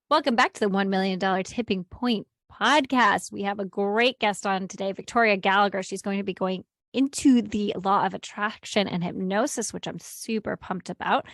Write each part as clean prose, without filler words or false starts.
Welcome back to the $1 million Tipping Point podcast. We have a great guest on today, Victoria Gallagher. She's going to be going into the law of attraction and hypnosis, which I'm super pumped about.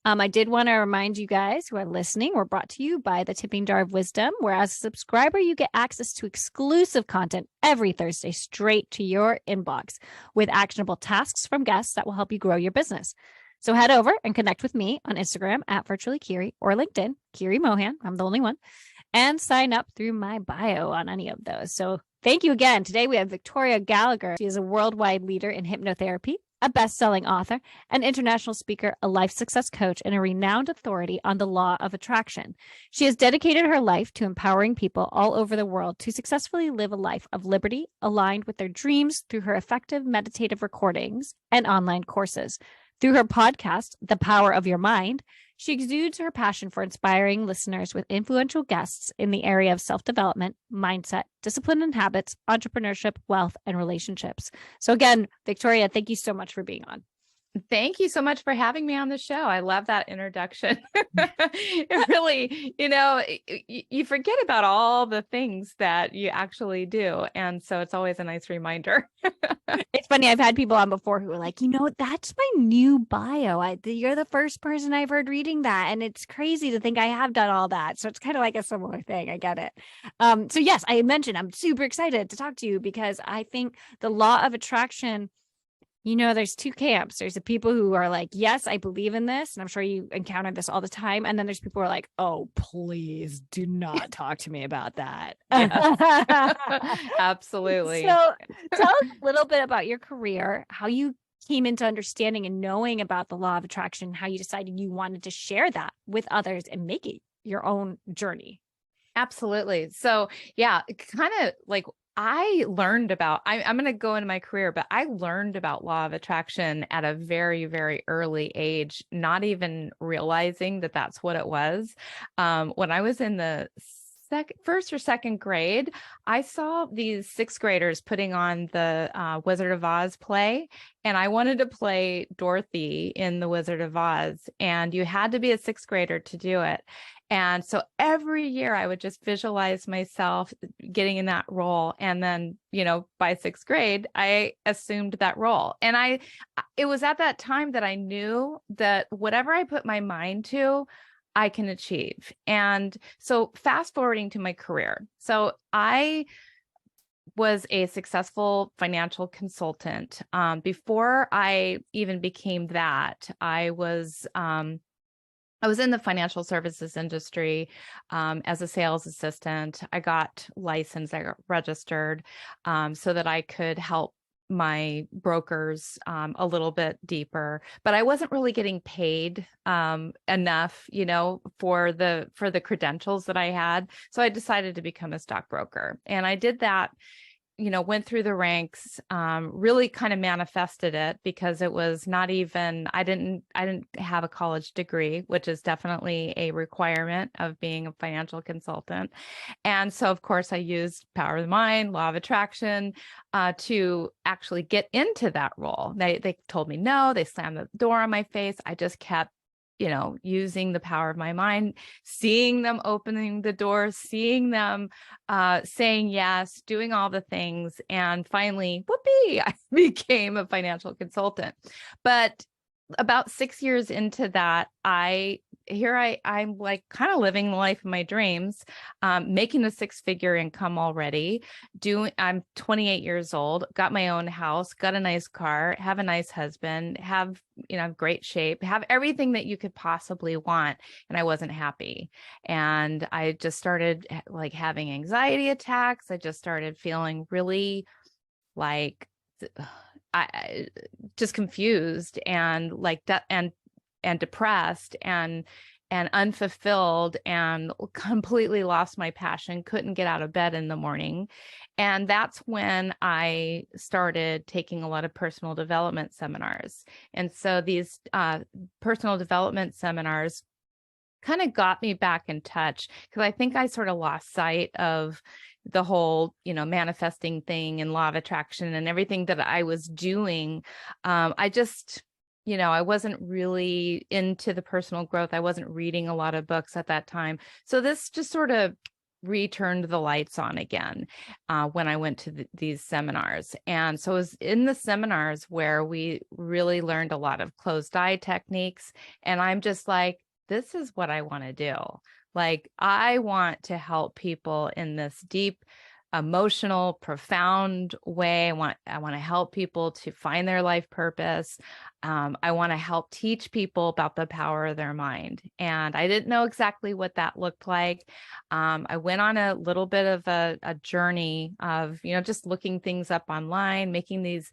I did want to remind you guys who are listening, we're brought to you by the Tipping Jar of Wisdom, where as a subscriber, you get access to exclusive content every Thursday straight to your inbox with actionable tasks from guests that will help you grow your business. So head over and connect with me on Instagram at virtually Kiri or LinkedIn, Kiri Mohan. I'm the only one. And sign up through my bio on any of those. So thank you again. Today we have Victoria Gallagher. She is a worldwide leader in hypnotherapy, a best-selling author, an international speaker, a life success coach, and a renowned authority on the law of attraction. She has dedicated her life to empowering people all over the world to successfully live a life of liberty aligned with their dreams through her effective meditative recordings and online courses. Through her podcast, The Power of Your Mind, she exudes her passion for inspiring listeners with influential guests in the area of self-development, mindset, discipline and habits, entrepreneurship, wealth, and relationships. So again, Victoria, thank you so much for being on. Thank you so much for having me on the show. I love that introduction. It really, you forget about all the things that you actually do. And so it's always a nice reminder. It's funny. I've had people on before who were like, that's my new bio. You're the first person I've heard reading that. And it's crazy to think I have done all that. So it's kind of like a similar thing. I get it. So yes, I mentioned I'm super excited to talk to you because I think the law of attraction, there's two camps. There's the people who are like, yes, I believe in this. And I'm sure you encounter this all the time. And then there's people who are like, oh, please do not talk to me about that. Absolutely. So tell us a little bit about your career, how you came into understanding and knowing about the law of attraction, how you decided you wanted to share that with others and make it your own journey. Absolutely. So yeah, kind of like I learned about, I'm going to go into my career, but I learned about law of attraction at a very, very early age, not even realizing that that's what it was. When I was in the first or second grade, I saw these sixth graders putting on the Wizard of Oz play, and I wanted to play Dorothy in the Wizard of Oz, and you had to be a sixth grader to do it. And so every year I would just visualize myself getting in that role. And then, by sixth grade, I assumed that role. And it was at that time that I knew that whatever I put my mind to, I can achieve. And so fast forwarding to my career. So I was a successful financial consultant. Before I even became that, I was in the financial services industry as a sales assistant. I got licensed, I got registered so that I could help my brokers a little bit deeper, but I wasn't really getting paid enough, for the credentials that I had. So I decided to become a stockbroker, and I did that. Went through the ranks, really kind of manifested it because it was not even, I didn't have a college degree, which is definitely a requirement of being a financial consultant. And so, of course, I used power of the mind, law of attraction, to actually get into that role. They told me no, they slammed the door on my face. I just kept using the power of my mind, seeing them opening the door, seeing them saying yes, doing all the things. And finally, whoopee, I became a financial consultant. But about 6 years into that, I'm like kind of living the life of my dreams, making a six-figure income already. I'm 28 years old, got my own house, got a nice car, have a nice husband, have great shape, have everything that you could possibly want, and I wasn't happy. And I just started like having anxiety attacks. I just started feeling really like I just confused and like that and depressed and unfulfilled, and completely lost my passion, couldn't get out of bed in the morning. And that's when I started taking a lot of personal development seminars. And so these personal development seminars kind of got me back in touch, because I think I sort of lost sight of the whole, manifesting thing and law of attraction and everything that I was doing. I just I wasn't really into the personal growth. I wasn't reading a lot of books at that time. So this just sort of returned the lights on again when I went to these seminars. And so it was in the seminars where we really learned a lot of closed eye techniques. And I'm just like, this is what I want to do. Like, I want to help people in this deep, emotional, profound way. I want to help people to find their life purpose. I want to help teach people about the power of their mind. And I didn't know exactly what that looked like. I went on a little bit of a journey of, just looking things up online, making these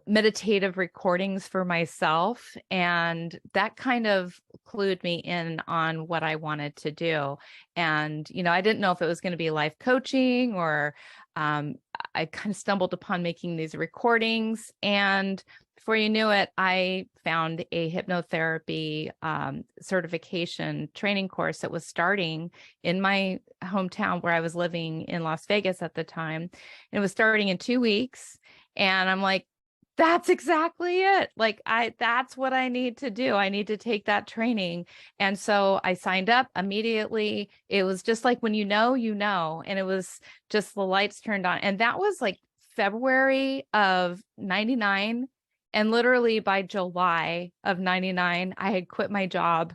meditative recordings for myself. And that kind of clued me in on what I wanted to do. And, I didn't know if it was going to be life coaching or I kind of stumbled upon making these recordings. And before you knew it, I found a hypnotherapy certification training course that was starting in my hometown where I was living in Las Vegas at the time. And it was starting in 2 weeks. And I'm like, that's exactly it. Like, that's what I need to do. I need to take that training. And so I signed up immediately. It was just like, when you know, and it was just the lights turned on. And that was like February of 99. And literally by July of 99, I had quit my job,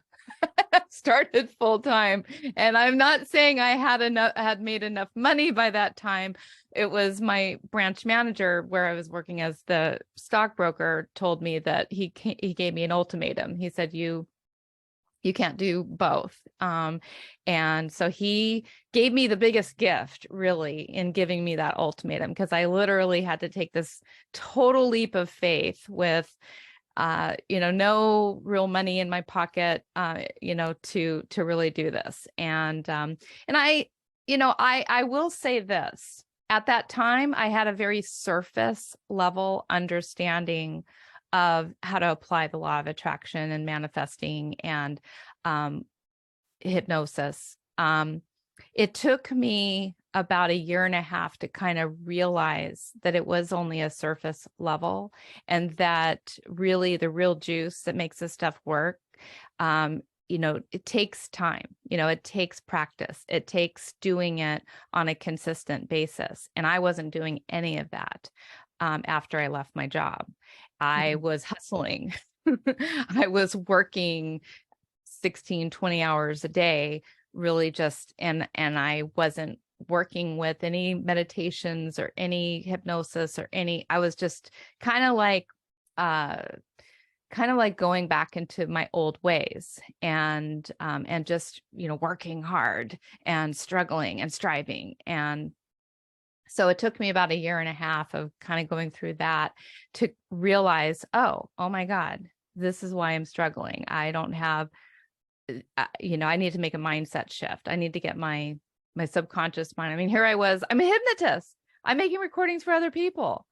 started full time. And I'm not saying I had made enough money by that time. It was my branch manager where I was working as the stockbroker told me that he gave me an ultimatum. He said, you can't do both. And so he gave me the biggest gift really in giving me that ultimatum, because I literally had to take this total leap of faith with no real money in my pocket, to really do this. And I will say this, at that time, I had a very surface level understanding of how to apply the law of attraction and manifesting and hypnosis. It took me about 1.5 years to kind of realize that it was only a surface level, and that really the real juice that makes this stuff work, it takes time, it takes practice, it takes doing it on a consistent basis. And I wasn't doing any of that after I left my job. I was hustling. I was working 16, 20 hours a day, really just, and I wasn't working with any meditations or any hypnosis or I was just kind of like going back into my old ways and just, working hard and struggling and striving. And so it took me about 1.5 years of kind of going through that to realize, oh my God, this is why I'm struggling. I don't have, I need to make a mindset shift. I need to get my subconscious mind. I mean, here I was, I'm a hypnotist. I'm making recordings for other people.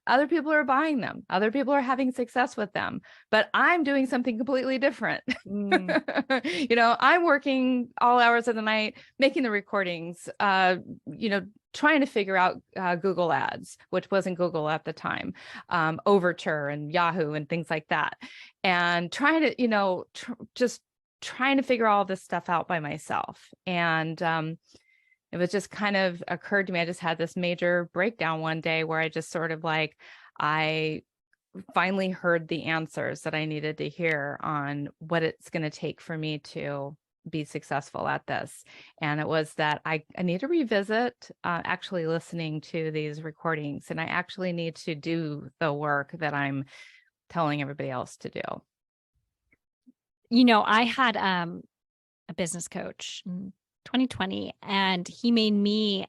Other people are buying them. Other people are having success with them, but I'm doing something completely different. I'm working all hours of the night, making the recordings, trying to figure out Google ads, which wasn't Google at the time, Overture and Yahoo and things like that. And trying to, just trying to figure all this stuff out by myself. And, it was just kind of occurred to me. I just had this major breakdown one day where I just sort of like, I finally heard the answers that I needed to hear on what it's going to take for me to be successful at this. And it was that I need to revisit actually listening to these recordings, and I actually need to do the work that I'm telling everybody else to do. I had a business coach 2020, and he made me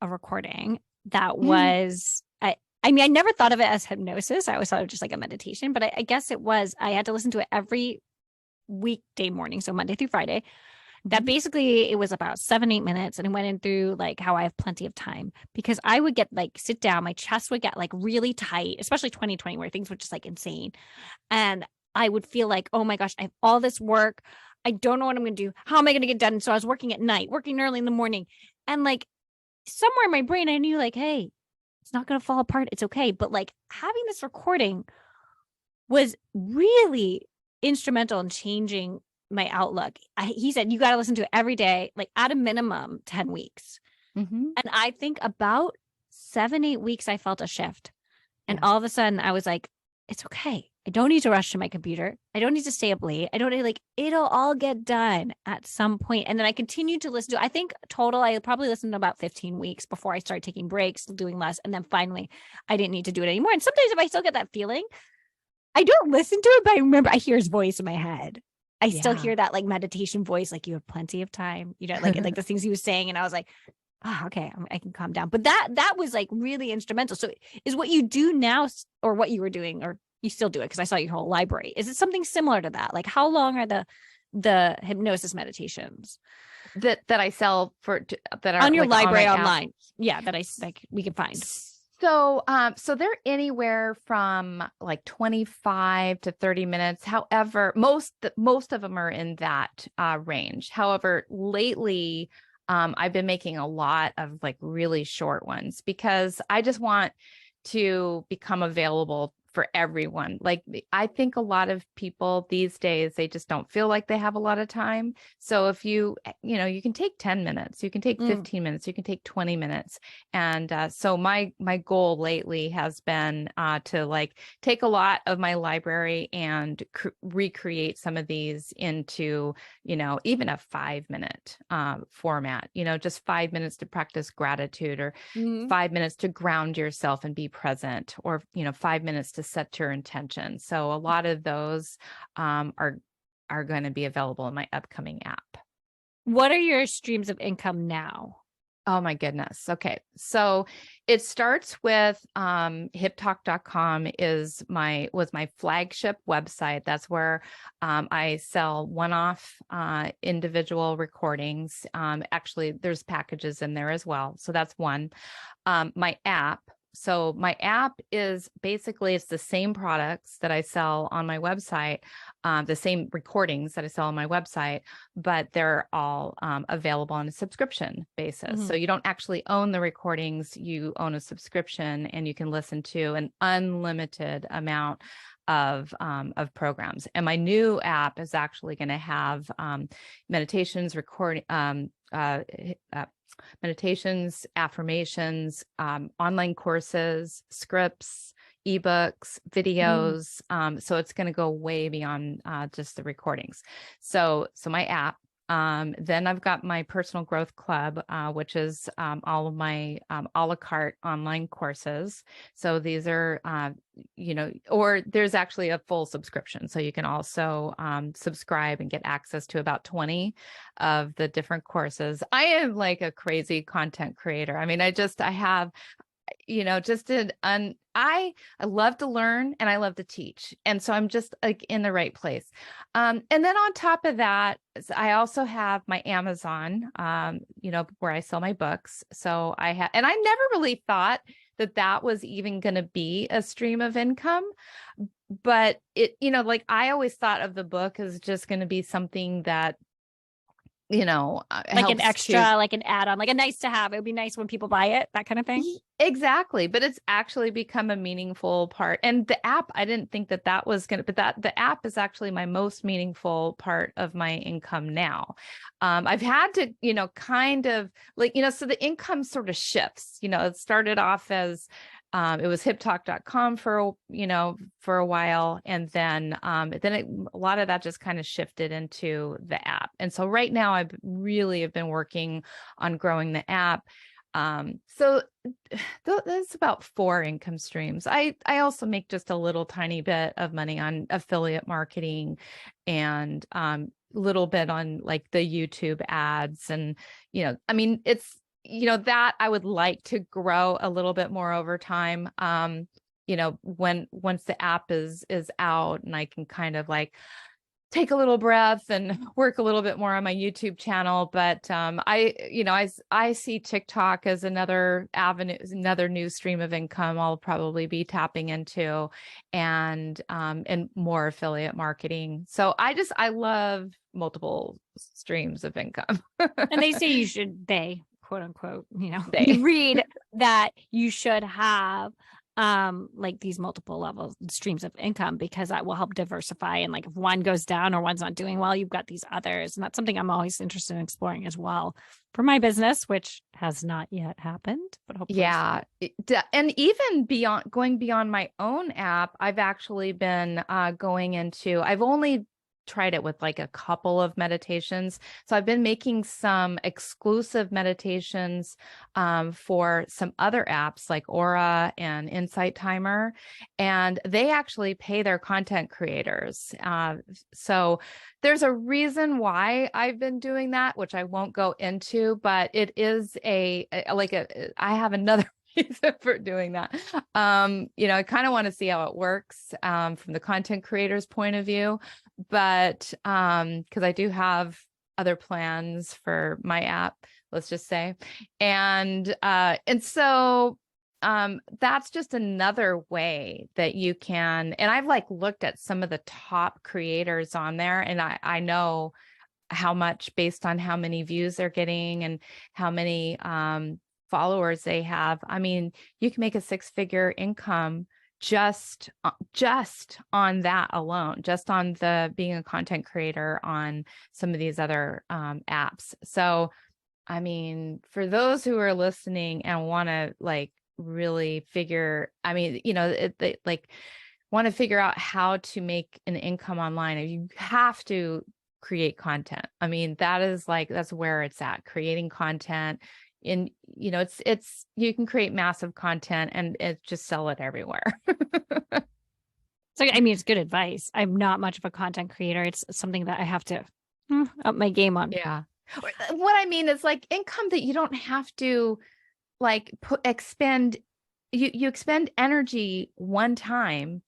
a recording that was, I never thought of it as hypnosis. I always thought of it just like a meditation, but I guess it was, I had to listen to it every weekday morning. So Monday through Friday, that basically it was about 7-8 minutes. And it went in through like how I have plenty of time, because I would get like, sit down, my chest would get like really tight, especially 2020 where things were just like insane. And I would feel like, oh my gosh, I have all this work. I don't know what I'm going to do. How am I going to get done? So I was working at night, working early in the morning. And like somewhere in my brain, I knew like, hey, it's not going to fall apart. It's okay. But like having this recording was really instrumental in changing my outlook. He said, you got to listen to it every day, like at a minimum 10 weeks. Mm-hmm. And I think about 7, 8 weeks, I felt a shift. And Yeah. all of a sudden I was like, it's okay. I don't need to rush to my computer. I don't need to stay up late. I don't need, like, it'll all get done at some point. And then I continued to listen to, I think total, I probably listened to about 15 weeks before I started taking breaks, doing less. And then finally I didn't need to do it anymore. And sometimes if I still get that feeling, I don't listen to it, but I remember I hear his voice in my head. I still Yeah. hear that like meditation voice, like you have plenty of time, like the things he was saying. And I was like, oh, okay, I can calm down. But that was like really instrumental. So is what you do now or what you were doing, or you still do it? Cause I saw your whole library. Is it something similar to that? Like how long are the hypnosis meditations that I sell that are on your like on library my app? online? Yeah. That I like we can find. So they're anywhere from like 25 to 30 minutes. However, most of them are in that range. However, lately, I've been making a lot of like really short ones because I just want to become available for everyone. Like I think a lot of people these days, they just don't feel like they have a lot of time. So if you you can take 10 minutes, you can take 15 minutes, you can take 20 minutes. And so my goal lately has been to like take a lot of my library and recreate some of these into, even a 5-minute format, just 5 minutes to practice gratitude, or 5 minutes to ground yourself and be present, or 5 minutes to set your intention. So a lot of those are going to be available in my upcoming app. What are your streams of income now? Oh my goodness. Okay. So it starts with hiptalk.com was my flagship website. That's where I sell one-off individual recordings. Actually, there's packages in there as well. So that's one. My app. So my app is basically, it's the same products that I sell on my website, the same recordings that I sell on my website, but they're all available on a subscription basis. So you don't actually own the recordings, you own a subscription, and you can listen to an unlimited amount of programs. And my new app is actually going to have meditations, meditations, affirmations, online courses, scripts, ebooks, videos. So it's going to go way beyond just the recordings. So my app. Then I've got my personal growth club, which is all of my a la carte online courses. So these are, or there's actually a full subscription. So you can also subscribe and get access to about 20 of the different courses. I am like a crazy content creator. I mean, I have, I love to learn and I love to teach. And so I'm just like in the right place. And then on top of that, I also have my Amazon, where I sell my books. So and I never really thought that was even going to be a stream of income, but like I always thought of the book as just going to be something that, like an extra, like an add-on, like a nice to have. It would be nice when people buy it, that kind of thing. Exactly. But it's actually become a meaningful part. And the app, I didn't think that was going to, but the app is actually my most meaningful part of my income now. I've had to, kind of like, so the income sort of shifts, it started off as, it was hiptalk.com for a while. And then a lot of that just kind of shifted into the app. And so right now I've really have been working on growing the app. So that's about 4 income streams. I also make just a little tiny bit of money on affiliate marketing and little bit on like the YouTube ads. And, I mean, it's, that I would like to grow a little bit more over time. Once the app is out and I can kind of like take a little breath and work a little bit more on my YouTube channel. But I see TikTok as another avenue, another new stream of income I'll probably be tapping into, and more affiliate marketing. So I love multiple streams of income. And they say quote unquote, They you read that you should have like these multiple levels streams of income, because that will help diversify. And like if one goes down or one's not doing well, you've got these others. And that's something I'm always interested in exploring as well for my business, which has not yet happened, but hopefully. Yeah. And even going beyond my own app, I've actually been I've only tried it with like a couple of meditations. So I've been making some exclusive meditations for some other apps like Aura and Insight Timer, and they actually pay their content creators. So there's a reason why I've been doing that, which I won't go into, but it is I have another reason for doing that. I kind of want to see how it works from the content creator's point of view, but because I do have other plans for my app, let's just say. And so that's just another way that you can, and I've like looked at some of the top creators on there, and I know how much based on how many views they're getting and how many followers they have. I mean, you can make a 6-figure income just on that alone, just on the being a content creator on some of these other apps. So, I mean, for those who are listening and want to like really figure, I mean, like want to figure out how to make an income online, you have to create content. I mean, that's where it's at, creating content. And it's you can create massive content and just sell it everywhere. So I mean, it's good advice. I'm not much of a content creator. It's something that I have to up my game on. Yeah. What I mean is like income that you don't have to like expend. You expend energy one time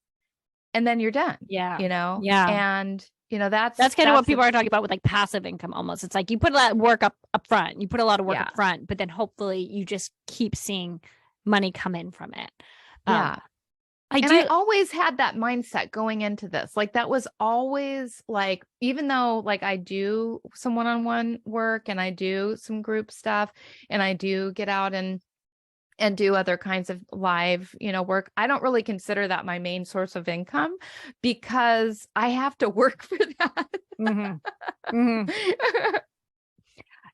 and then you're done. Yeah. Yeah. And that's kind of what people are talking about with like passive income almost. It's like you put a lot of work up front, you put a lot of work up front, but then hopefully you just keep seeing money come in from it. Yeah. I always had that mindset going into this. Like that was always like, even though like I do some one-on-one work and I do some group stuff and I do get out and do other kinds of live, work, I don't really consider that my main source of income because I have to work for that. Mm-hmm. Mm-hmm.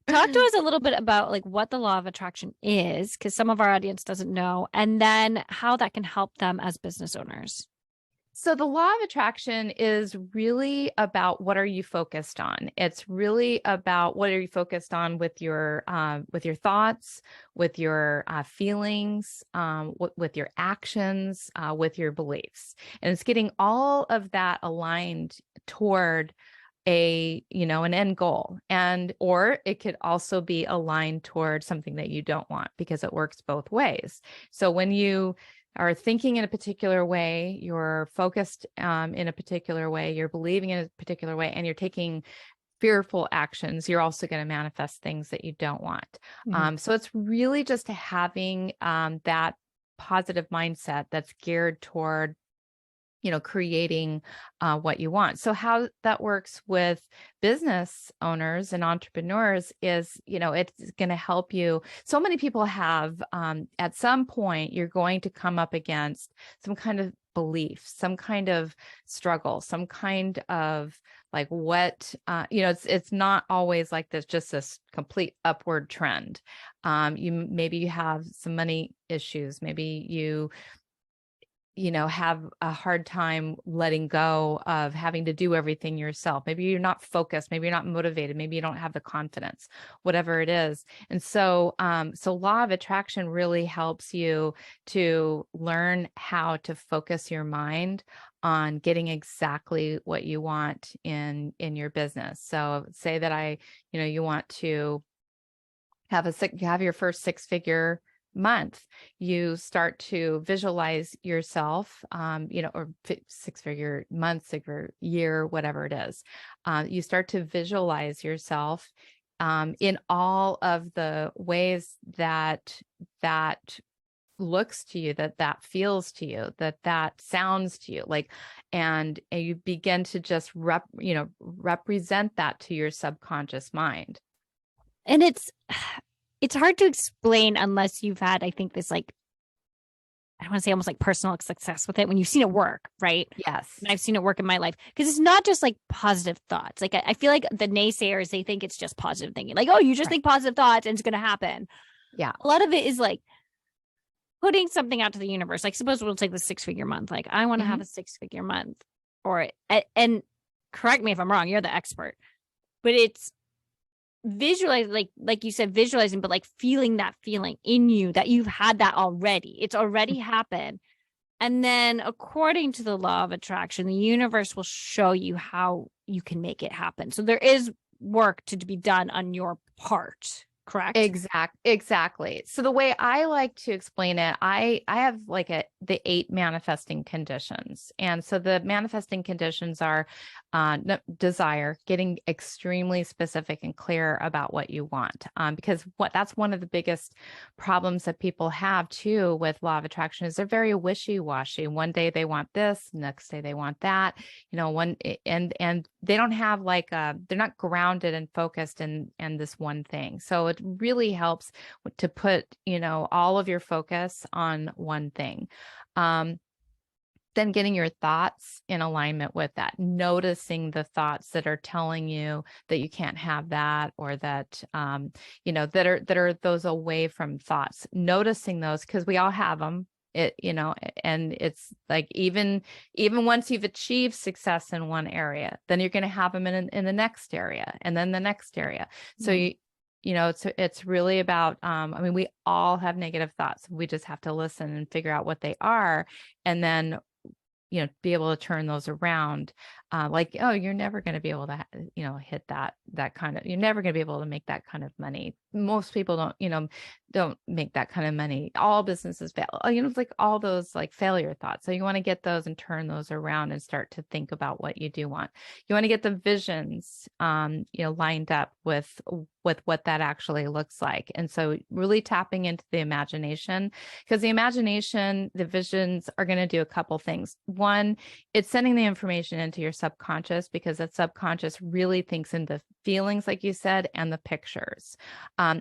Talk to us a little bit about like what the law of attraction is, because some of our audience doesn't know, and then how that can help them as business owners. So the law of attraction is really about what are you focused on? It's really about what are you focused on with your thoughts, with your feelings, with your actions, with your beliefs, and it's getting all of that aligned toward an end goal, or it could also be aligned toward something that you don't want, because it works both ways. So when you are thinking in a particular way, you're focused in a particular way, you're believing in a particular way, and you're taking fearful actions, you're also going to manifest things that you don't want. Mm-hmm. So it's really just having that positive mindset that's geared toward creating what you want. So how that works with business owners and entrepreneurs is, it's going to help you. So many people have, at some point, you're going to come up against some kind of belief, some kind of struggle, some kind of like it's not always like this, just this complete upward trend. Maybe you have some money issues. Maybe you have a hard time letting go of having to do everything yourself. Maybe you're not focused, maybe you're not motivated, maybe you don't have the confidence, whatever it is. And so, law of attraction really helps you to learn how to focus your mind on getting exactly what you want in your business. So say that you want to have your first 6-figure month, you start to visualize yourself, or 6-figure month, 6-figure year, whatever it is. You start to visualize yourself in all of the ways that looks to you, that feels to you, that sounds to you, like, and you begin to just represent that to your subconscious mind. And it's hard to explain unless you've had, I think, this like I don't want to say almost like personal success with it when you've seen it work, right? Yes. And I've seen it work in my life because it's not just like positive thoughts. Like I feel like the naysayers, they think it's just positive thinking. Like, oh, you just Right. think positive thoughts and it's going to happen. Yeah. A lot of it is like putting something out to the universe. Like suppose we'll take the 6-figure month. Like I want to Hmm. have a 6-figure month or, and correct me if I'm wrong. You're the expert, but it's visualize like you said visualizing but like feeling that feeling in you that you've had that already, it's already happened, and then according to the law of attraction the universe will show you how you can make it happen. So there is work to be done on your part, correct? Exactly. So the way I like to explain it, I have like the 8 manifesting conditions. And so the manifesting conditions are desire, getting extremely specific and clear about what you want. Because that's one of the biggest problems that people have too with law of attraction is they're very wishy-washy. One day they want this, next day they want that, and they don't have like they're not grounded and focused in this one thing. So it really helps to put, all of your focus on one thing. Then getting your thoughts in alignment with that, noticing the thoughts that are telling you that you can't have that, or that, that are those away from thoughts, noticing those because we all have them. And it's like, even once you've achieved success in one area, then you're going to have them in the next area and then the next area. So it's really about, we all have negative thoughts. We just have to listen and figure out what they are. And then, be able to turn those around. Like, oh, you're never going to be able to, hit that kind of, you're never going to be able to make that kind of money. Most people don't make that kind of money. All businesses fail. It's like all those like failure thoughts. So you want to get those and turn those around and start to think about what you do want. You want to get the visions, lined up with what that actually looks like. And so really tapping into the imagination, because the imagination, the visions are going to do a couple things. One, it's sending the information into your subconscious, because that subconscious really thinks in the feelings, like you said, and the pictures.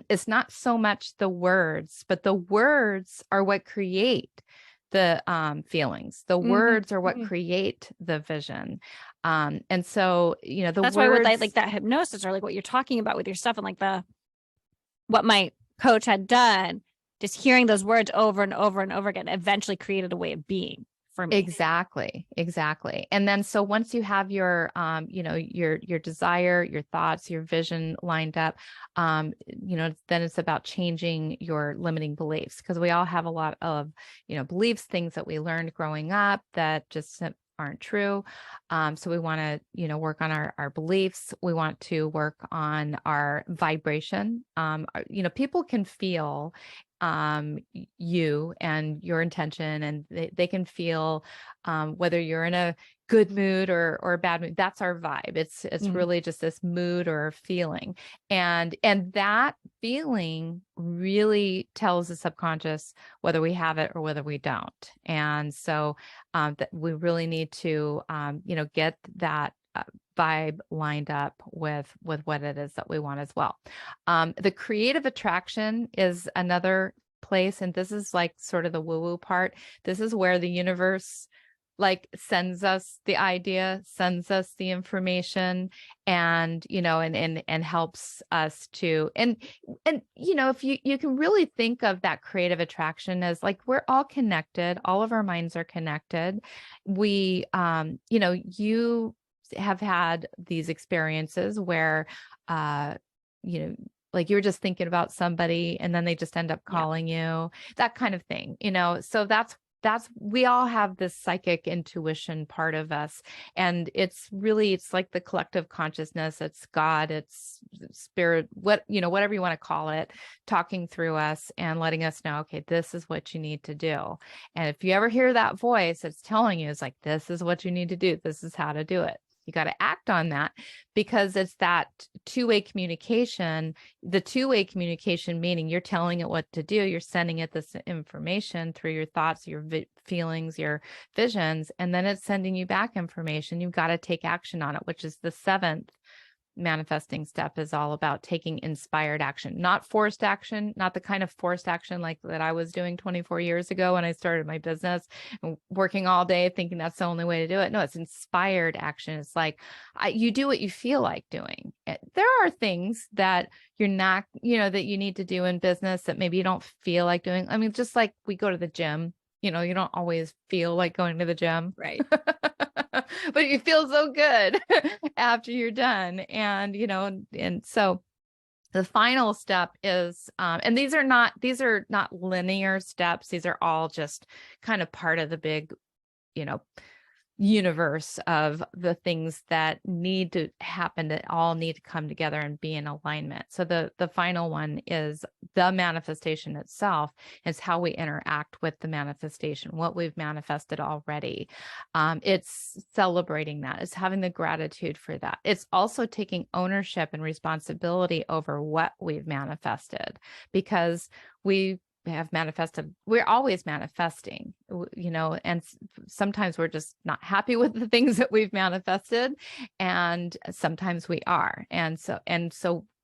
It's not so much the words, but the words are what create the feelings. The words are what create the vision. And so, the That's why with like that hypnosis or like what you're talking about with your stuff and like what my coach had done, just hearing those words over and over and over again eventually created a way of being for me. Exactly. And then, so once you have your, your desire, your thoughts, your vision lined up, then it's about changing your limiting beliefs, because we all have a lot of, beliefs, things that we learned growing up that just aren't true. So we want to, work on our beliefs. We want to work on our vibration. People can feel you and your intention, and they can feel whether you're in a good mood or a bad mood. That's our vibe. It's really just this mood or feeling, and that feeling really tells the subconscious whether we have it or whether we don't. And so that we really need to get that vibe lined up with what it is that we want as well. The creative attraction is another place, and this is like sort of the woo-woo part. This is where the universe like sends us the idea, sends us the information, and and helps us to, and if you can really think of that creative attraction as like, we're all connected, all of our minds are connected. We you have had these experiences where like you're just thinking about somebody and then they just end up calling you, that kind of thing. So that's we all have this psychic intuition part of us, and it's like the collective consciousness. It's God, it's spirit, whatever you want to call it, talking through us and letting us know, okay, this is what you need to do. And if you ever hear that voice, it's telling you, it's like, this is what you need to do, this is how to do it. You got to act on that, because it's that two-way communication. The two-way communication meaning you're telling it what to do. You're sending it this information through your thoughts, your feelings, your visions, and then it's sending you back information. You've got to take action on it, which is the seventh manifesting step is all about taking inspired action, not forced action, not the kind of forced action like that I was doing 24 years ago when I started my business and working all day thinking that's the only way to do it. No, it's inspired action. It's like you do what you feel like doing. There are things that you're not, that you need to do in business that maybe you don't feel like doing. I mean, just like we go to the gym, you don't always feel like going to the gym. Right. But you feel so good after you're done. And, and so the final step is, and these are not linear steps. These are all just kind of part of the big, universe of the things that need to happen, that all need to come together and be in alignment. So the final one is the manifestation itself, is how we interact with the manifestation, what we've manifested already. It's celebrating that. It's having the gratitude for that. It's also taking ownership and responsibility over what we've manifested, because we have manifested, we're always manifesting, and sometimes we're just not happy with the things that we've manifested, and sometimes we are. And so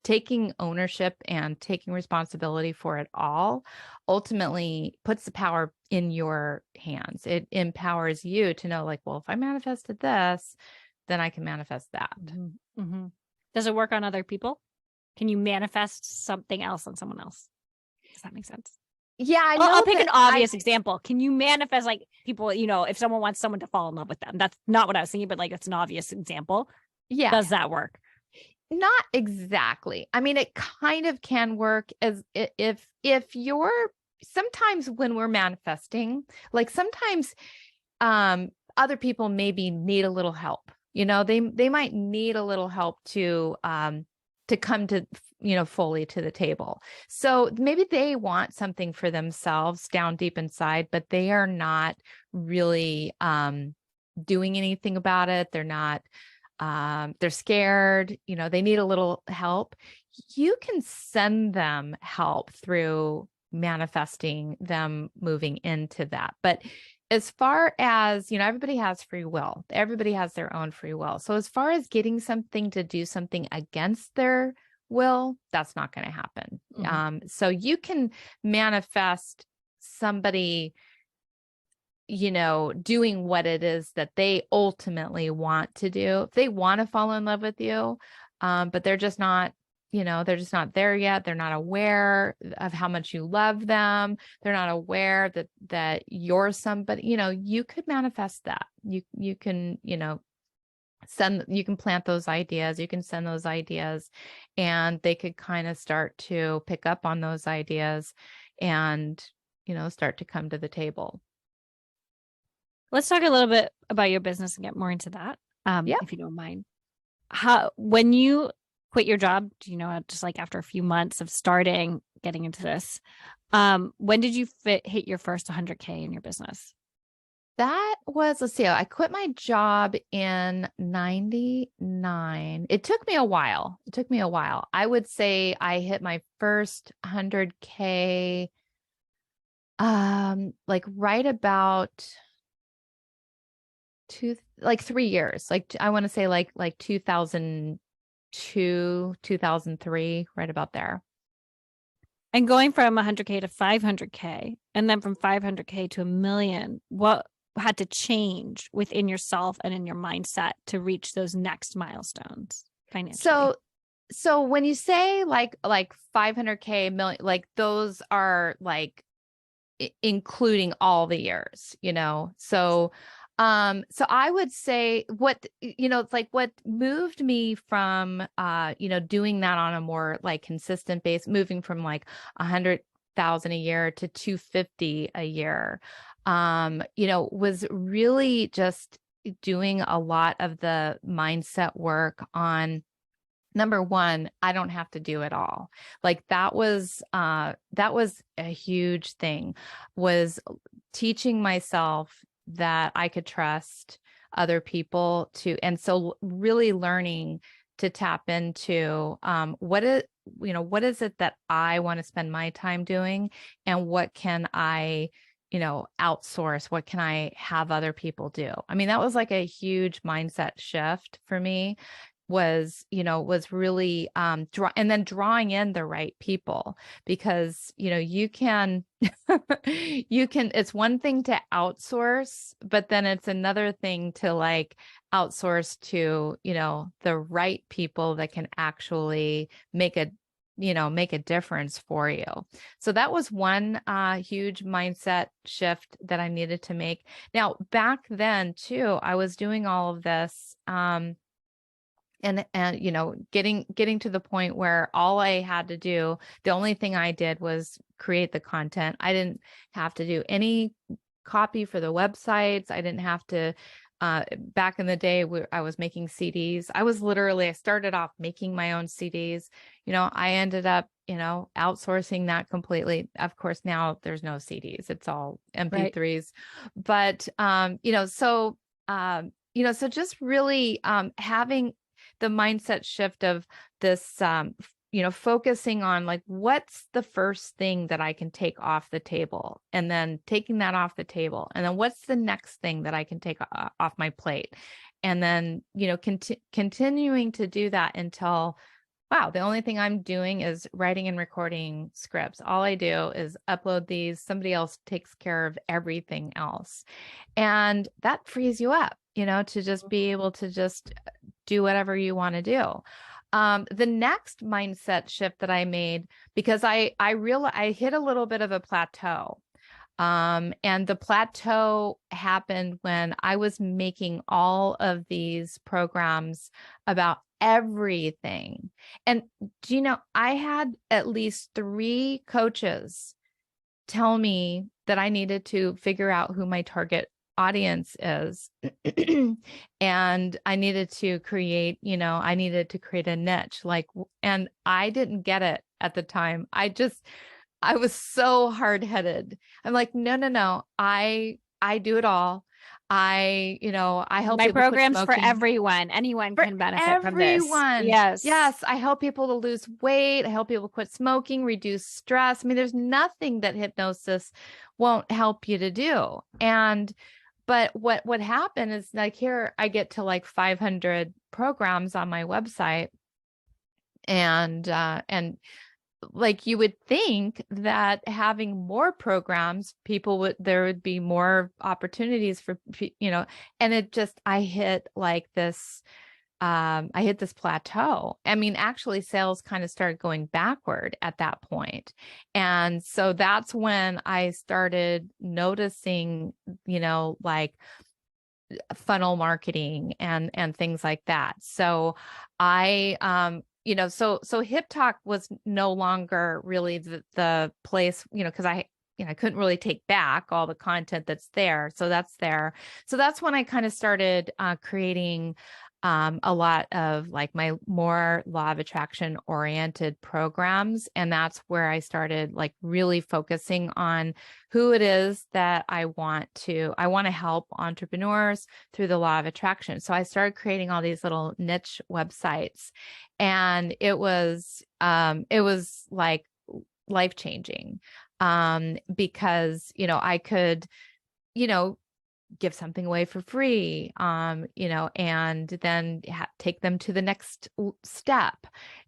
taking ownership and taking responsibility for it all ultimately puts the power in your hands. It empowers you to know, like, well, if I manifested this, then I can manifest that. Mm-hmm. Mm-hmm. Does it work on other people? Can you manifest something else on someone else? Does that make sense? Yeah, I'll pick an obvious example. Can you manifest, like, people, if someone wants someone to fall in love with them? That's not what I was thinking, but like, it's an obvious example. Yeah. Does that work? Not exactly. I mean, it kind of can work as if you're, sometimes when we're manifesting, like sometimes other people maybe need a little help. They might need a little help to come to, fully to the table. So maybe they want something for themselves down deep inside, but they are not really doing anything about it. They're not, they're scared, they need a little help. You can send them help through manifesting them moving into that. But as far as, everybody has free will. Everybody has their own free will. So as far as getting something to do something against their will, that's not going to happen. Mm-hmm. So you can manifest somebody, doing what it is that they ultimately want to do. If they want to fall in love with you, but they're just not, they're just not there yet. They're not aware of how much you love them. They're not aware that you're somebody, you could manifest that. You can, you can plant those ideas, you can send those ideas, and they could kind of start to pick up on those ideas and, start to come to the table. Let's talk a little bit about your business and get more into that. If you don't mind. When you quit your job, just like after a few months of getting into this, when did you hit your first 100K in your business? That was, let's see, I quit my job in 99. It took me a while. I would say I hit my first 100K, like right about 3 years. Like I want to say like 2002, 2003, right about there. And going from 100K to 500K, and then from 500K to $1 million, what had to change within yourself and in your mindset to reach those next milestones financially? So when you say like 500K, million, like those are like including all the years, so I would say it's like what moved me from, doing that on a more like consistent base, moving from like 100,000 a year to 250 a year, was really just doing a lot of the mindset work on, number one, I don't have to do it all. Like that was a huge thing, was teaching myself that I could trust other people to, and so really learning to tap into what is it that I want to spend my time doing, and what can I outsource, what can I have other people do. I mean, that was like a huge mindset shift for me. was really and then drawing in the right people, because you can it's one thing to outsource, but then it's another thing to like outsource to the right people that can actually make a difference for you. So that was one huge mindset shift that I needed to make. Now, back then too, I was doing all of this and getting to the point where all I had to do, the only thing I did was create the content. I didn't have to do any copy for the websites. I didn't have to back in the day I was making CDs. I started off making my own CDs. I ended up outsourcing that completely. Of course, now there's no CDs. It's all MP3s. Right. But so just really having the mindset shift of this, focusing on like, what's the first thing that I can take off the table, and then taking that off the table. And then what's the next thing that I can take off my plate? And then, continuing to do that until, wow, the only thing I'm doing is writing and recording scripts. All I do is upload these. Somebody else takes care of everything else. And that frees you up, to just be able to just do whatever you want to do. The next mindset shift that I made, because I realized I hit a little bit of a plateau. And the plateau happened when I was making all of these programs about everything. And I had at least 3 coaches tell me that I needed to figure out who my target audience is. And I needed to create a niche, and I didn't get it at the time. I was so hard-headed. I'm like, no, I do it all. I help my people quit programs for smoking. everyone. Anyone can benefit from this. Yes. I help people to lose weight. I help people quit smoking, reduce stress. I mean, there's nothing that hypnosis won't help you to do. But what happened is, like, here I get to like 500 programs on my website, and like, you would think that having more programs, there would be more opportunities for, and I hit this plateau. I mean, actually sales kind of started going backward at that point. And so that's when I started noticing, like funnel marketing and things like that. So so Hip Talk was no longer really the place, because I couldn't really take back all the content that's there. So that's there. So that's when I kind of started creating a lot of like my more law of attraction oriented programs. And that's where I started like really focusing on who it is that I want to help entrepreneurs through the law of attraction. So I started creating all these little niche websites, and it was like life-changing, because, I could, give something away for free, and then take them to the next step,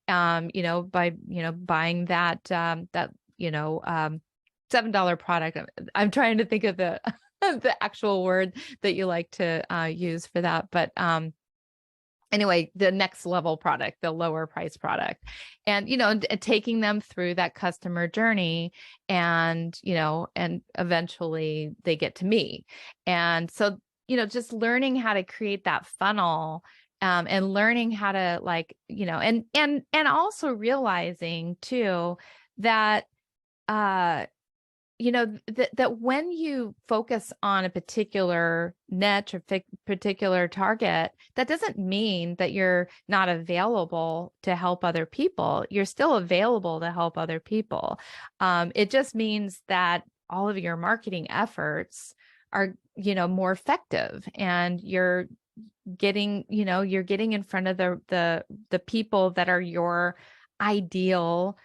by, buying that, $7 product. I'm trying to think of the, the actual word that you like to use for that. But anyway, the next level product, the lower price product, and, taking them through that customer journey, and, and eventually they get to me. And so, just learning how to create that funnel, and learning how to and also realizing too that, that when you focus on a particular niche or particular target, that doesn't mean that you're not available to help other people. You're still available to help other people. It just means that all of your marketing efforts are, more effective, and you're getting in front of the people that are your ideal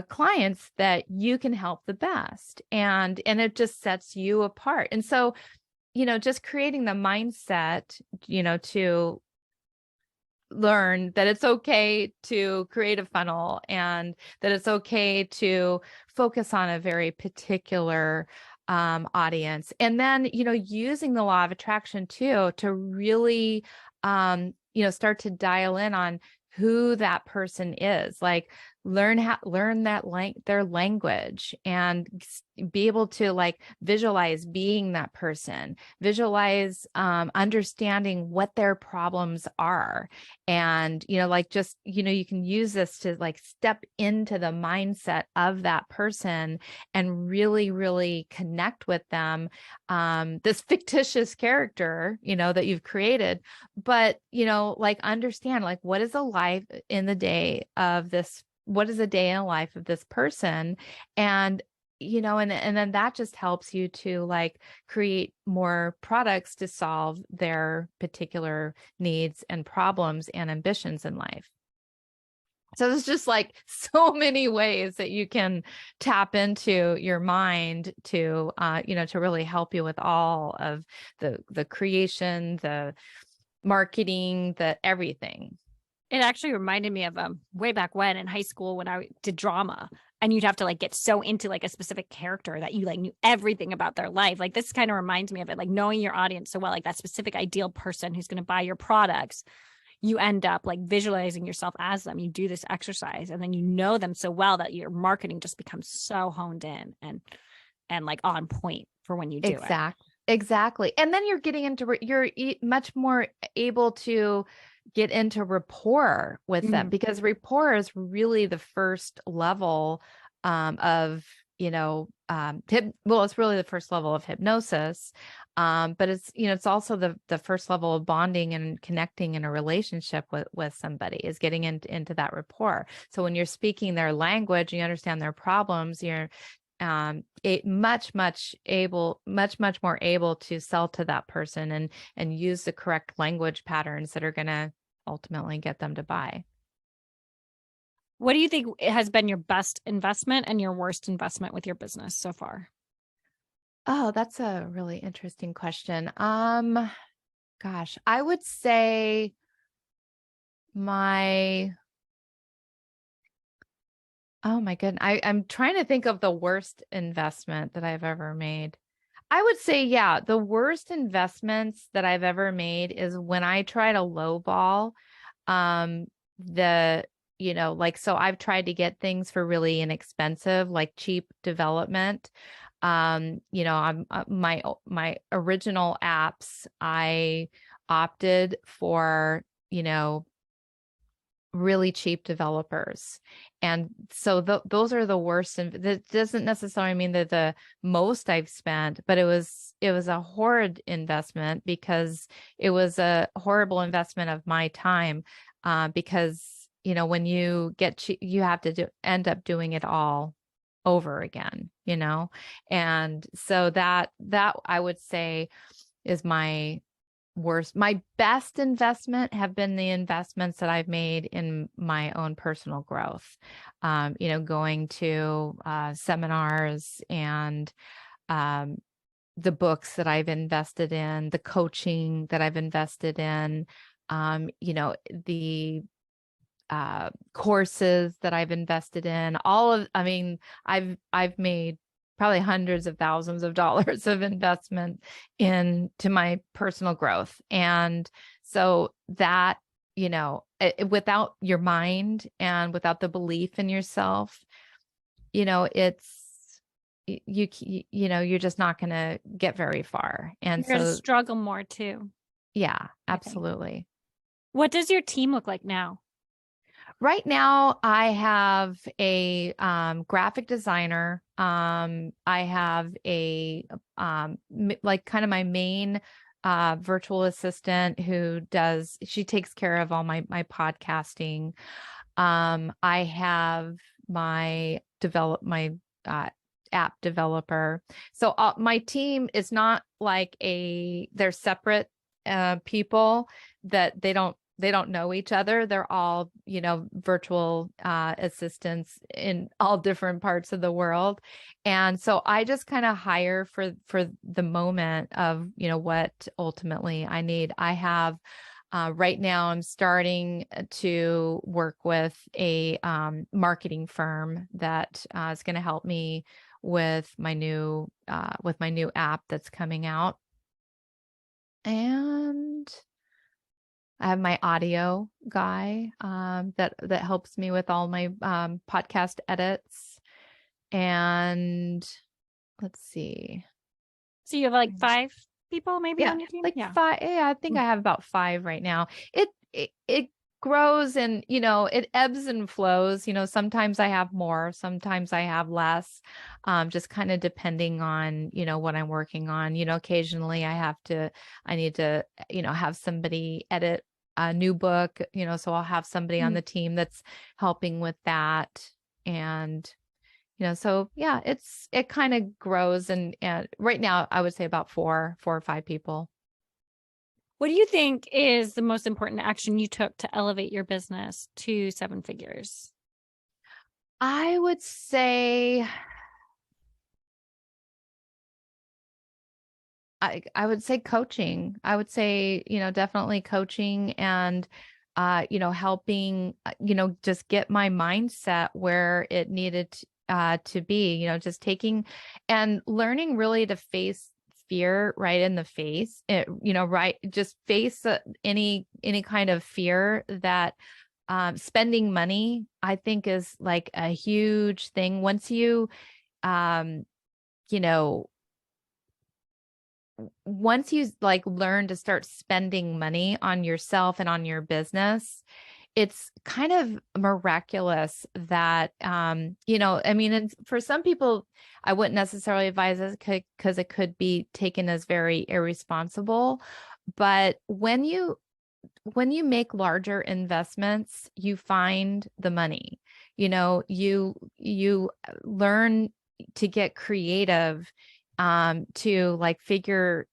clients that you can help the best, and it just sets you apart. And so, just creating the mindset, to learn that it's okay to create a funnel, and that it's okay to focus on a very particular audience. And then, using the law of attraction too, to really, start to dial in on who that person is, like learn their language, and be able to like visualize being that person, visualize understanding what their problems are. And, like just, you can use this to like step into the mindset of that person and really, really connect with them. This fictitious character, that you've created, but, like understand like what is a life in the day of this, what is a day in a life of this person? And, and then that just helps you to like create more products to solve their particular needs and problems and ambitions in life. So there's just like so many ways that you can tap into your mind to, to really help you with all of the creation, the marketing, the everything. It actually reminded me of way back when in high school when I did drama, and you'd have to like get so into like a specific character that you like knew everything about their life. Like this kind of reminds me of it, like knowing your audience so well, like that specific ideal person who's going to buy your products. You end up like visualizing yourself as them. You do this exercise, and then you know them so well that your marketing just becomes so honed in and like on point for when you do it. Exactly. And then you're getting into, you're much more able to get into rapport with them, because rapport is really the first level of, it's really the first level of hypnosis. But it's, it's also the first level of bonding and connecting in a relationship with somebody, is getting into that rapport. So when you're speaking their language, you understand their problems, you're much more able to sell to that person and use the correct language patterns that are going to ultimately get them to buy. What do you think has been your best investment and your worst investment with your business so far? Oh, that's a really interesting question. Gosh, I would say oh my goodness. I'm trying to think of the worst investment that I've ever made. I would say, yeah, the worst investments that I've ever made is when I try to lowball so I've tried to get things for really inexpensive, like cheap development. I'm my original apps, I opted for, really cheap developers. And so those are the worst. And that doesn't necessarily mean that the most I've spent, but it was a horrid investment, because it was a horrible investment of my time. Because, when you get cheap, you have to end up doing it all over again, and so that I would say is my worst. My best investment have been the investments that I've made in my own personal growth. Going to seminars, and the books that I've invested in, the coaching that I've invested in, the courses that I've invested in, I've made probably hundreds of thousands of dollars of investment into my personal growth. And so that, without your mind and without the belief in yourself, it's, you're just not going to get very far. And you're going to struggle more too. Yeah, absolutely. What does your team look like now? Right now, I have a graphic designer. I have a like kind of my main virtual assistant she takes care of all my podcasting. I have my app developer. So my team is not like they're separate people that they don't know each other. They're all, virtual assistants in all different parts of the world. And so I just kind of hire for the moment of, what ultimately I need. I have Right now, I'm starting to work with a marketing firm that is going to help me with my new app that's coming out. And I have my audio guy that helps me with all my podcast edits. And let's see. So you have like 5 people maybe Yeah, on your team? like Yeah. 5. Yeah, I think I have about 5 right now. It grows, and it ebbs and flows. Sometimes I have more, sometimes I have less. Just kind of depending on what I'm working on. Occasionally I need to have somebody edit a new book. So I'll have somebody on the team that's helping with that. And so yeah, it kind of grows, and right now I would say about 4 or 5 people. What do you think is the most important action you took to elevate your business to 7 figures? I would say I would say coaching. I would say, definitely coaching, and helping, just get my mindset where it needed to be, just taking and learning really to face fear right in the face. Right, just face any kind of fear that spending money, I think, is like a huge thing. Once um, you know, once you like learn to start spending money on yourself and on your business, it's kind of miraculous that, I mean, and for some people, I wouldn't necessarily advise it because it could be taken as very irresponsible. But when you make larger investments, you find the money. You learn to get creative, to like figure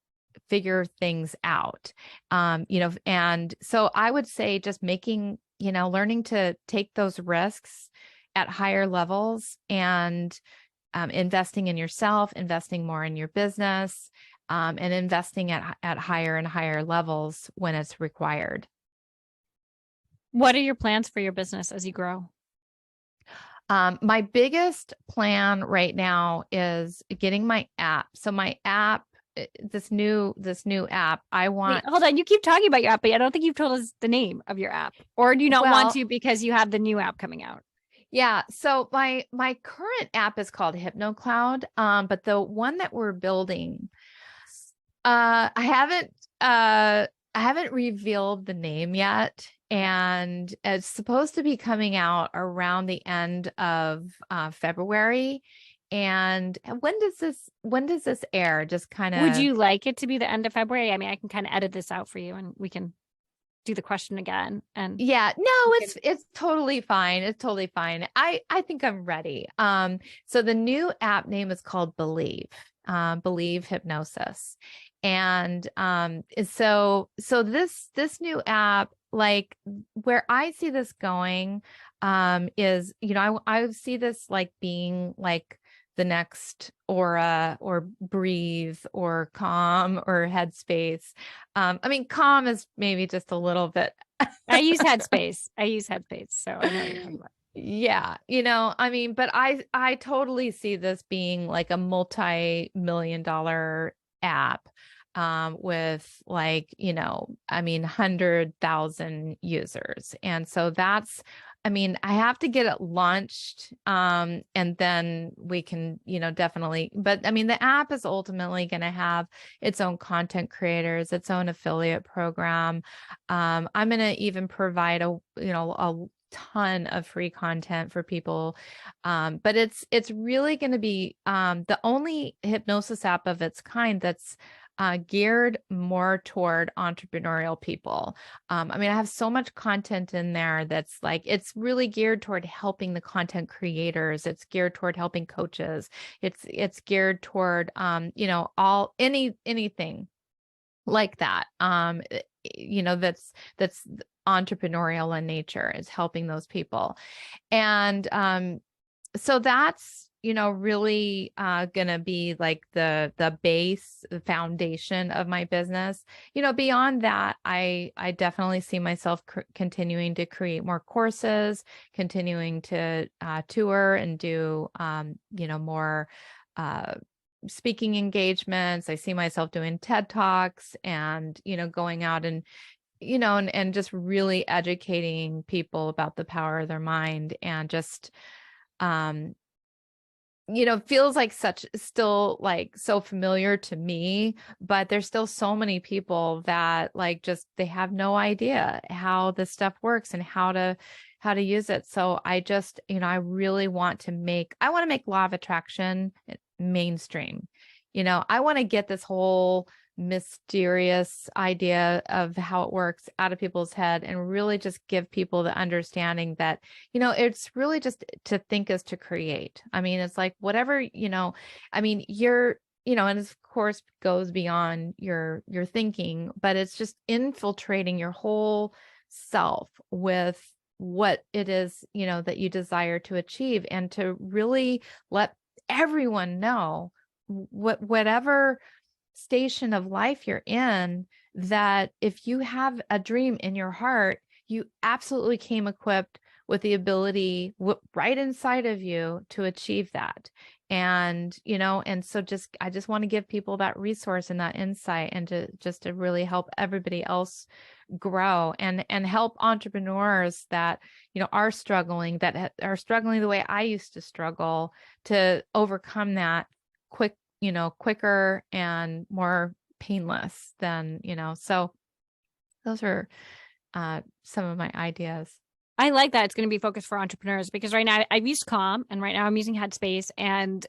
things out. And so I would say just learning to take those risks at higher levels, and investing in yourself, investing more in your business, and investing at higher and higher levels when it's required. What are your plans for your business as you grow? My biggest plan right now is getting my app. So my app, this new app, I want. Wait, hold on. You keep talking about your app, but I don't think you've told us the name of your app. Or do you not want to because you have the new app coming out? Yeah. So my current app is called HypnoCloud. But the one that we're building, I haven't revealed the name yet, and it's supposed to be coming out around the end of February. And when does this air? Just kind of. Would you like it to be the end of February? I mean, I can kind of edit this out for you and we can do the question again. And yeah, no, it's totally fine. It's totally fine. I think I'm ready. So the new app name is called Believe Hypnosis. And so this new app, like where I see this going, is, I see this like being like the next Aura or Breathe or Calm or Headspace. I mean, Calm is maybe just a little bit. I use Headspace. So I know what you're talking about. Yeah, I mean, but I totally see this being like a multi-million-dollar app, with like, I mean, 100,000 users. And so I mean, I have to get it launched, and then we can, definitely, but I mean, the app is ultimately going to have its own content creators, its own affiliate program. I'm going to even provide a ton of free content for people. But it's really going to be the only hypnosis app of its kind that's geared more toward entrepreneurial people. I mean, I have so much content in there that's like, it's really geared toward helping the content creators. It's geared toward helping coaches. It's geared toward, anything like that. That's entrepreneurial in nature, is helping those people. And so that's really going to be like the base, the foundation of my business. Beyond that, I definitely see myself continuing to create more courses, continuing to tour and do more speaking engagements. I see myself doing TED Talks and going out and and just really educating people about the power of their mind, and just feels like still like so familiar to me, but there's still so many people that like just they have no idea how this stuff works and how to use it. So I just, I really want to make law of attraction mainstream. I want to get this whole mysterious idea of how it works out of people's head and really just give people the understanding that, it's really just to think is to create. I mean, it's like whatever, you're, and of course goes beyond your thinking, but it's just infiltrating your whole self with what it is, that you desire to achieve, and to really let everyone know whatever station of life you're in, that if you have a dream in your heart, you absolutely came equipped with the ability right inside of you to achieve that. And, and so I just want to give people that resource and that insight, and to really help everybody else grow, and help entrepreneurs that, are struggling the way I used to struggle, to overcome that quicker and more painless than, so those are some of my ideas. I like that it's going to be focused for entrepreneurs, because right now I've used Calm and right now I'm using Headspace, and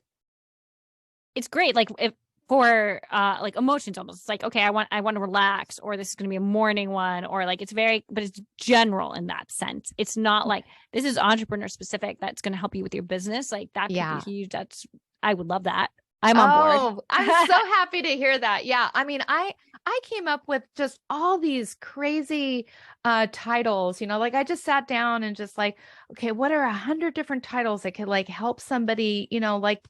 it's great. Like if for like emotions, almost, it's like, okay, I want to relax, or this is going to be a morning one, or like but it's general in that sense. It's not like this is entrepreneur specific that's going to help you with your business. Like that could be huge. I would love that. I'm on board. Oh, I'm so happy to hear that. Yeah. I mean, I came up with just all these crazy titles, like I just sat down and just like, okay, what are 100 different titles that could like help somebody, like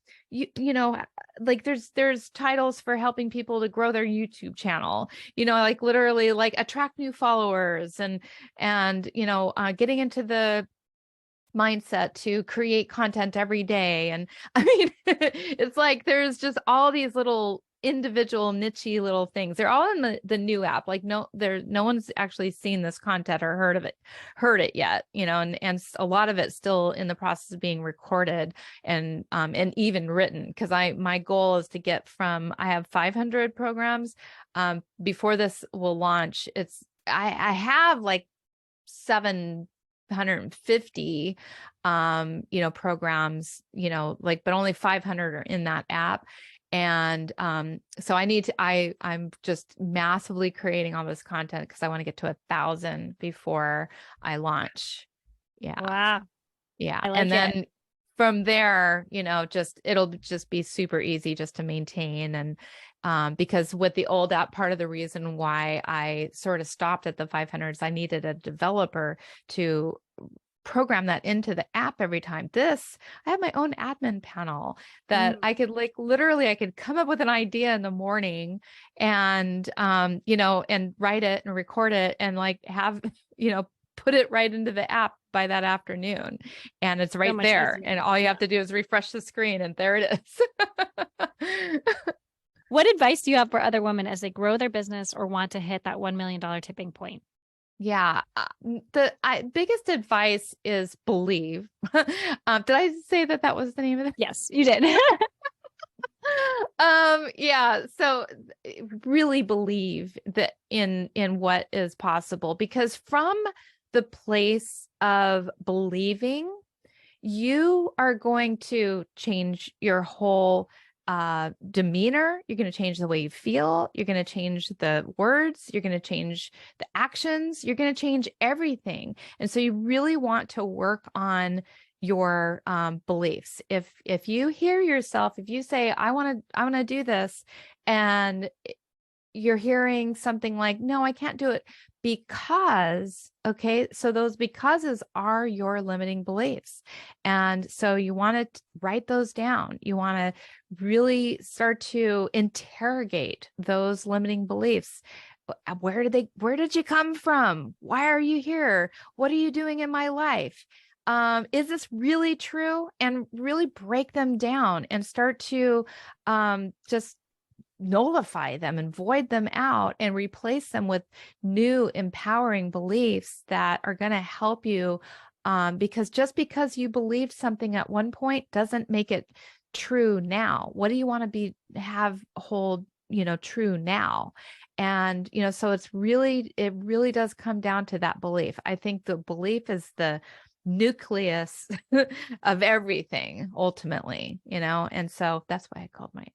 like there's titles for helping people to grow their YouTube channel, like literally like attract new followers, and getting into the mindset to create content every day. And I mean, it's like there's just all these little individual nichey little things. They're all in the new app. Like no one's actually seen this content or heard it yet, and a lot of it's still in the process of being recorded and even written, because my goal is to get I have 500 programs before this will launch. I have like 750 programs, like, but only 500 are in that app. And so I'm just massively creating all this content because I want to get to 1,000 before I launch. Yeah. Wow. Yeah. I like and then it. From there, it'll just be super easy just to maintain. And because with the old app, part of the reason why I sort of stopped at the 500s, I needed a developer to program that into the app every time. I have my own admin panel that I could literally I could come up with an idea in the morning and, and write it and record it and like have, put it right into the app by that afternoon. And it's right there. And all you have to do is refresh the screen and there it is. What advice do you have for other women as they grow their business or want to hit that $1 million tipping point? Yeah. The biggest advice is believe. Did I say that was the name of it? Yes, you did. Yeah. So really believe that in what is possible, because from the place of believing, you are going to change your whole demeanor. You're going to change the way you feel. You're going to change the words. You're going to change the actions. You're going to change everything. And so you really want to work on your beliefs. If you hear yourself, if you say, I want to do this, and you're hearing something like, no, I can't do it because, okay, so those becauses are your limiting beliefs. And so you want to write those down. You want to really start to interrogate those limiting beliefs. Where did you come from? Why are you here? What are you doing in my life? Is this really true? And really break them down and start to just nullify them and void them out and replace them with new empowering beliefs that are going to help you. Because just because you believed something at one point doesn't make it true now. What do you want to hold, true now? And, so it really does come down to that belief. I think the belief is the nucleus of everything ultimately, and so that's why I called my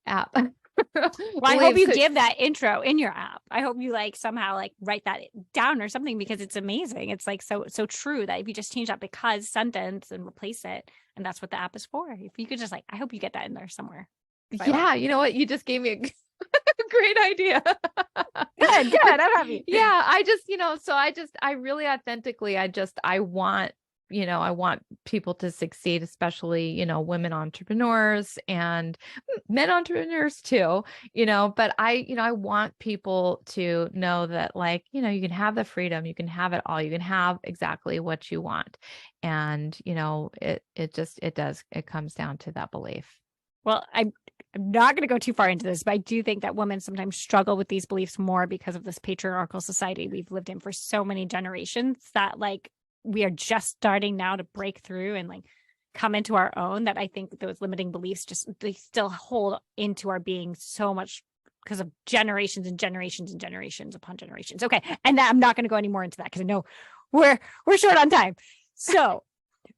app. Well, I hope you give that intro in your app. I hope you somehow write that down or something, because it's amazing. It's so true that if you just change that because sentence and replace it, and that's what the app is for. If you could just I hope you get that in there somewhere. Yeah, you know what? You just gave me a great idea. Good. I'm happy. Yeah, I really authentically, I want people to succeed, especially, women entrepreneurs and men entrepreneurs too, but I want people to know that you can have the freedom, you can have it all, you can have exactly what you want. And, it comes down to that belief. Well, I'm not going to go too far into this, but I do think that women sometimes struggle with these beliefs more because of this patriarchal society we've lived in for so many generations, that we are just starting now to break through and come into our own, that I think those limiting beliefs they still hold into our being so much because of generations and generations and generations upon generations. Okay. And I'm not going to go any more into that because I know we're short on time. So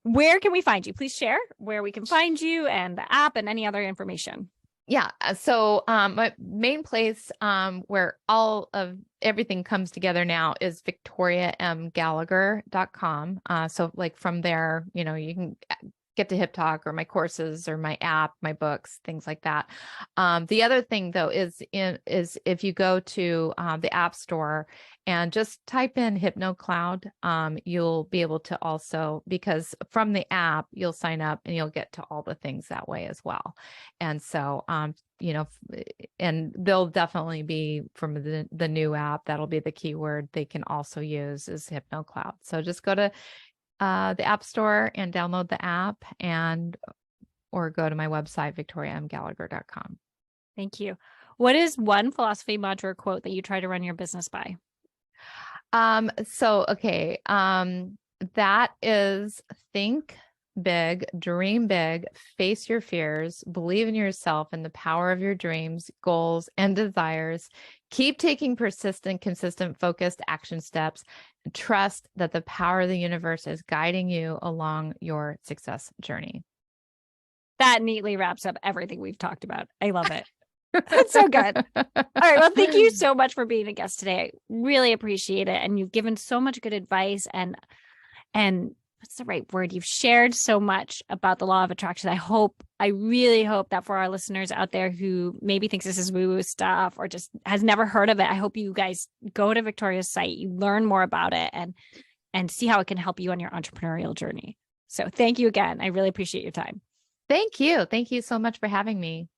where can we find you? Please share where we can find you and the app and any other information. Yeah. So my main place where all of everything comes together now is victoriamgallagher.com. So from there, you can get to Hip Talk or my courses or my app, my books, things like that. The other thing though is if you go to the App Store and just type in HypnoCloud, you'll be able to also, because from the app, you'll sign up and you'll get to all the things that way as well. And so, and they'll definitely be from the new app. That'll be the keyword they can also use is HypnoCloud. So just go to the App Store and download the app or go to my website, victoriamgallagher.com. Thank you. What is one philosophy, mantra, or quote that you try to run your business by? That is think big, dream big, face your fears, believe in yourself and the power of your dreams, goals, and desires. Keep taking persistent, consistent, focused action steps. Trust that the power of the universe is guiding you along your success journey. That neatly wraps up everything we've talked about. I love it. That's so good. All right. Well, thank you so much for being a guest today. I really appreciate it. And you've given so much good advice and what's the right word? You've shared so much about the law of attraction. I really hope that for our listeners out there who maybe thinks this is woo-woo stuff or just has never heard of it, I hope you guys go to Victoria's site, you learn more about it and see how it can help you on your entrepreneurial journey. So thank you again. I really appreciate your time. Thank you. Thank you so much for having me.